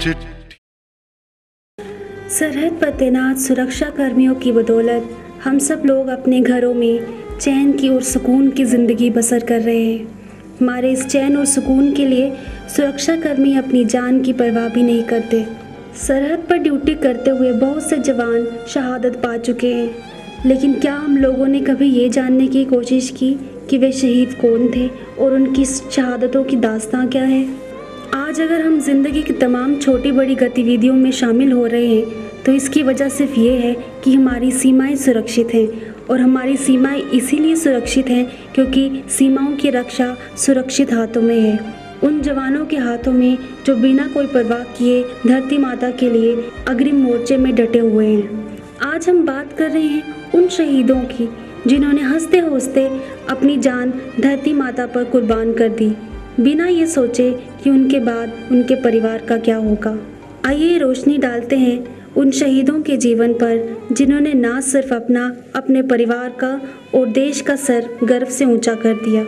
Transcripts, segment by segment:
चिट्ठी। सरहद पर तैनात सुरक्षा कर्मियों की बदौलत हम सब लोग अपने घरों में चैन की और सुकून की ज़िंदगी बसर कर रहे हैं। हमारे इस चैन और सुकून के लिए सुरक्षा कर्मी अपनी जान की परवाह भी नहीं करते। सरहद पर ड्यूटी करते हुए बहुत से जवान शहादत पा चुके हैं, लेकिन क्या हम लोगों ने कभी ये जानने की कोशिश की कि वे शहीद कौन थे और उनकी शहादतों की दास्तां क्या है? आज अगर हम ज़िंदगी की तमाम छोटी बड़ी गतिविधियों में शामिल हो रहे हैं तो इसकी वजह सिर्फ ये है कि हमारी सीमाएं सुरक्षित हैं, और हमारी सीमाएं इसीलिए सुरक्षित हैं क्योंकि सीमाओं की रक्षा सुरक्षित हाथों में है, उन जवानों के हाथों में जो बिना कोई परवाह किए धरती माता के लिए अग्रिम मोर्चे में डटे हुए हैं। आज हम बात कर रहे हैं उन शहीदों की जिन्होंने हंसते हंसते अपनी जान धरती माता पर कुर्बान कर दी, बिना ये सोचे कि उनके बाद उनके परिवार का क्या होगा। आइए रोशनी डालते हैं उन शहीदों के जीवन पर जिन्होंने ना सिर्फ अपने परिवार का और देश का सर गर्व से ऊंचा कर दिया।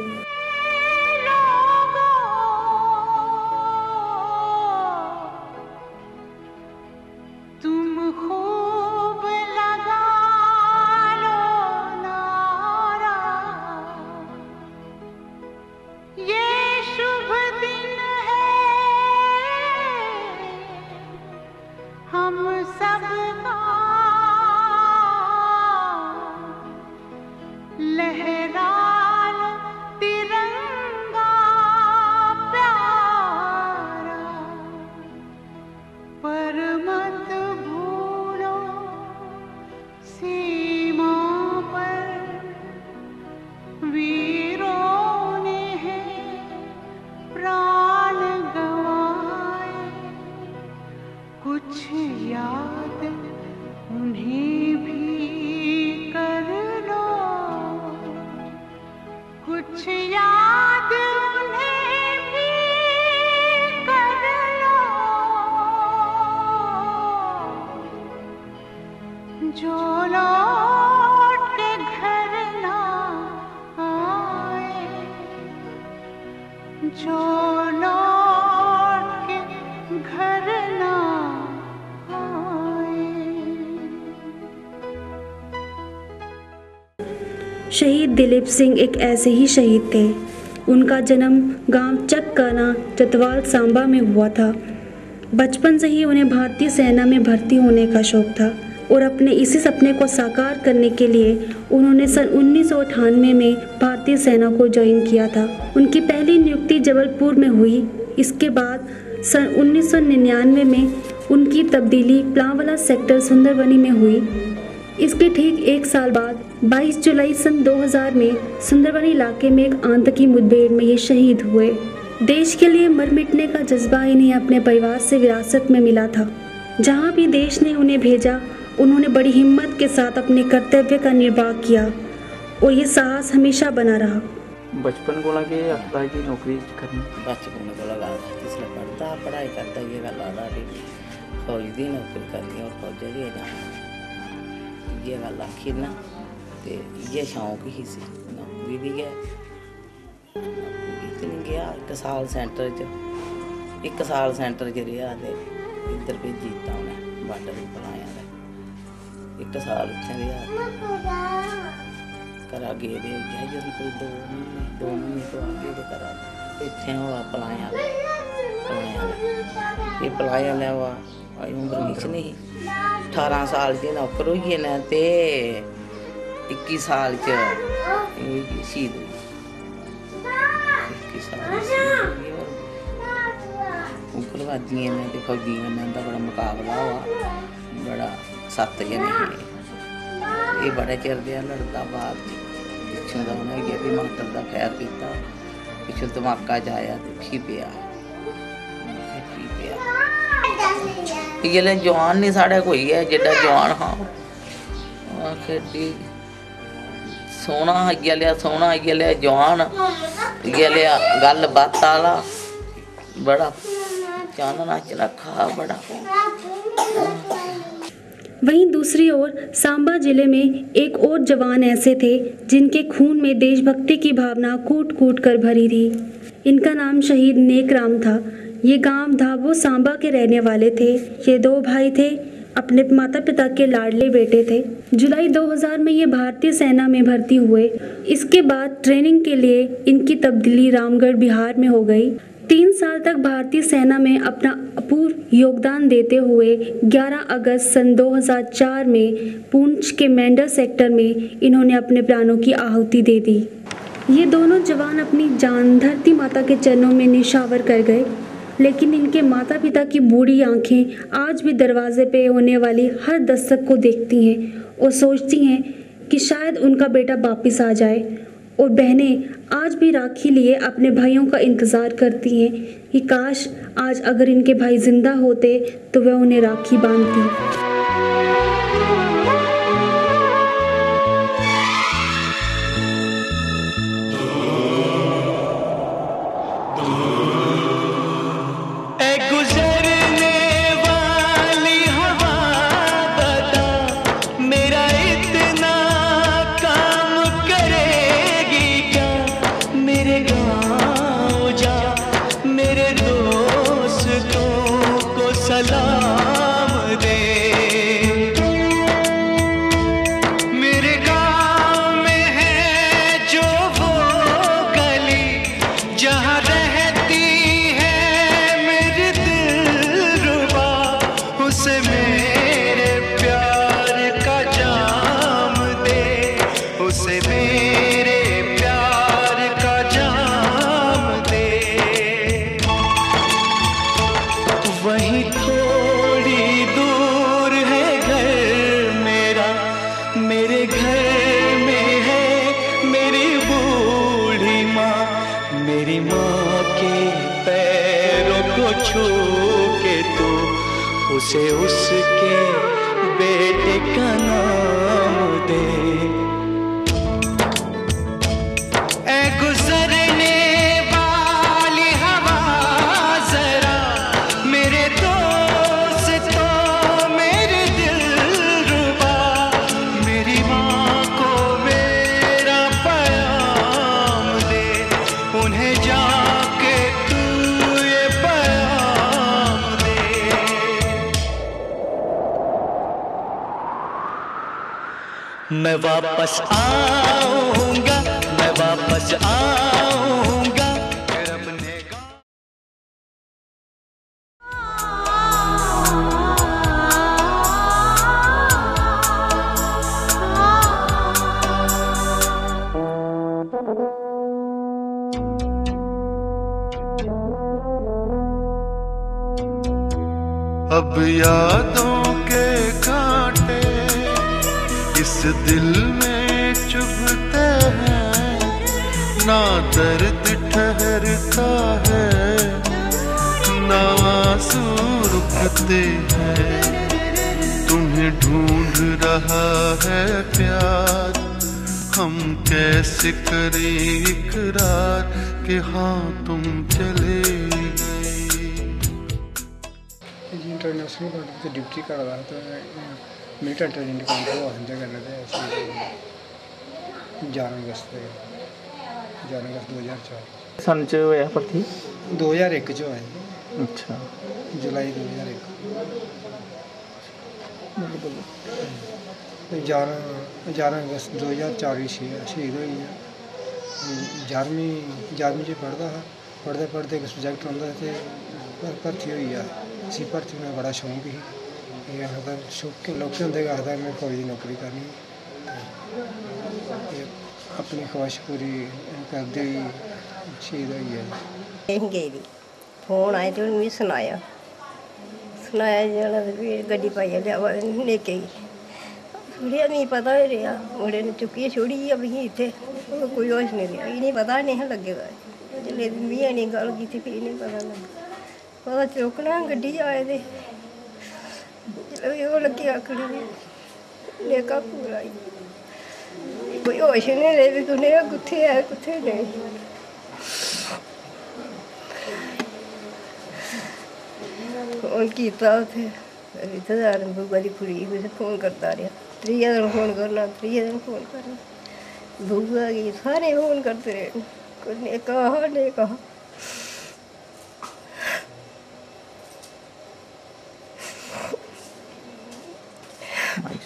शहीद दिलीप सिंह एक ऐसे ही शहीद थे। उनका जन्म गांव चककाना जतवाल सांबा में हुआ था। बचपन से ही उन्हें भारतीय सेना में भर्ती होने का शौक था और अपने इसी सपने को साकार करने के लिए उन्होंने सन 1998 में भारतीय सेना को ज्वाइन किया था। उनकी पहली नियुक्ति जबलपुर में हुई। इसके बाद सन 1999 में उनकी तब्दीली प्लांवाला सेक्टर सुंदरबनी में हुई। इसके ठीक एक साल बाद 22 जुलाई सन 2000 में सुंदरबनी इलाके में एक आतंकी मुठभेड़ में ये शहीद हुए। देश के लिए मर मिटने का जज्बा इन्हें अपने परिवार से विरासत में मिला था। जहाँ भी देश ने उन्हें भेजा, उन्होंने बड़ी हिम्मत के साथ अपने कर्तव्य का निर्वाह किया और ये साहस हमेशा बना रहा। बचपन को लगे आता है कि नौकरी करनी? बचपन को लगा इसलिए पढ़ता पढ़ाई करता ये गल आता कि फौज की नौकरी करनी और फौजा दी जाना, ये गल आखी ना तो ये शौक ही सी। नौकरी भी गया गया एक साल सेंटर च रहा तो इधर भेजी दिता उन्हें बार्डर बनाया एक साल इतने रहा करा गए जब कोई 2 महीने तो आगे तो करा इतने हुआ पलाया ये पलाया लिया हुआ उम्र किच नहीं 18 साल च नौकर होइए न ते 21 साल च शहीद हुई। 21 साल उग्रवादियों ने तो फौजियों ने बड़ा मुकाबला हुआ, बड़ा 7 जने ही ये बड़े चिर दिया लड़ता बाद पिछों का उन्हें गया भी मास्टर का खैर किया पिछों धमाका जाया तो फी पिया ये जवान नहीं साढ़े कोई है जिड्डा जवान हाँ खेती सोना इयै लिया जवान इयै लिया गल बात आला बड़ा चानना च रखा बड़ा। वहीं दूसरी ओर सांबा जिले में एक और जवान ऐसे थे जिनके खून में देशभक्ति की भावना कूट कूट कर भरी थी। इनका नाम शहीद नेक राम था। ये गांव धाबो सांबा के रहने वाले थे। ये 2 भाई थे, अपने माता पिता के लाडले बेटे थे। जुलाई 2000 में ये भारतीय सेना में भर्ती हुए। इसके बाद ट्रेनिंग के लिए इनकी तब्दीली रामगढ़ बिहार में हो गई। 3 साल तक भारतीय सेना में अपना अपूर्व योगदान देते हुए 11 अगस्त सन 2004 में पुंछ के मेंढर सेक्टर में इन्होंने अपने प्राणों की आहुति दे दी। ये दोनों जवान अपनी जान धरती माता के चरणों में निछावर कर गए, लेकिन इनके माता पिता की बूढ़ी आंखें आज भी दरवाजे पे होने वाली हर दस्तक को देखती हैं और सोचती हैं कि शायद उनका बेटा वापस आ जाए। और बहनें आज भी राखी लिए अपने भाइयों का इंतज़ार करती हैं कि काश आज अगर इनके भाई जिंदा होते तो वह उन्हें राखी बांधती। उसे उसके बेटे का नाम दे। ऐ गुजरने वाली हवा जरा मेरे दोस्तों मेरे दिलरुबा, मेरी माँ को मेरा पैगाम दे, उन्हें जाके तू ये पैगाम दे। मैं वापस आऊंगा, मैं वापस आऊंगा फिर अपने अब यादों के कांटे इस दिल में चुभते हैं, ना दर्द ठहरता है ना आंसू रुकते हैं। तुम्हें ढूंढ रहा है प्यार, हम कैसे करें इकरार कि हाँ तुम चले गए। इंटरनेशनल बॉर्डर पे ड्यूटी कर रहा था, मिलिट्री ट्रेनिंग काम को हंजा करने थे। 11 अगस्त 2004 सन च होया भर्ती 2001 च होया। अच्छा, जुलाई 2001 11 अगस्त 2004 शहीद हुई है। 11वीं च पढ़ता हा, पढ़ते एक सब्जैक्ट होंदा ते भर्थी हुई है। इसी भर्थी में बड़ा शौक ही, ये आखदा शौक लोग होंदे आखदा मैं फौज की नौकरी करनी। अपनी ख्वाहिश पूरी करदे ही शहीद हुई है। गेदी फोन आए तो उन्हें सुनाया जाना भी गड्डी पाइया लिया लेके गई। छुड़िया नहीं पता ही रहा, मुड़े ने चुकी छोड़ी अभी इतने कोई होश नहीं रहा, इन्हें पता नहीं लगेगा। जिले मियाँ ने गल की थी फिर नहीं पता लगा, पता चौकना गड्डी आए थे वो लगे आखड़ी लेका पूरा ही कोई होश नहीं रहे भी कुने कुत्थे है कुत्थे नहीं। फोन किया उसे रिश्तेदार बुआ की कुड़ी मुझे फोन करता रहा, 3 दिन फोन करना 3 दिन फोन करना, बुआ की सारे फोन करते रहे, कुछ ने कहा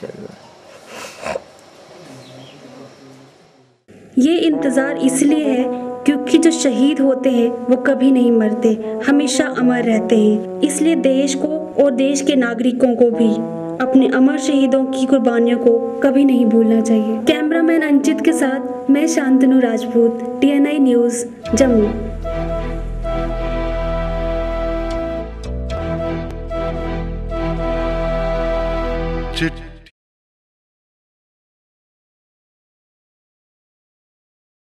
चलो। ये इंतज़ार इसलिए है क्योंकि जो शहीद होते हैं वो कभी नहीं मरते, हमेशा अमर रहते हैं। इसलिए देश को और देश के नागरिकों को भी अपने अमर शहीदों की कुर्बानियों को कभी नहीं भूलना चाहिए। कैमरामैन अंचित के साथ मैं शांतनु राजपूत, TNI न्यूज़, जम्मू। चिट्ठी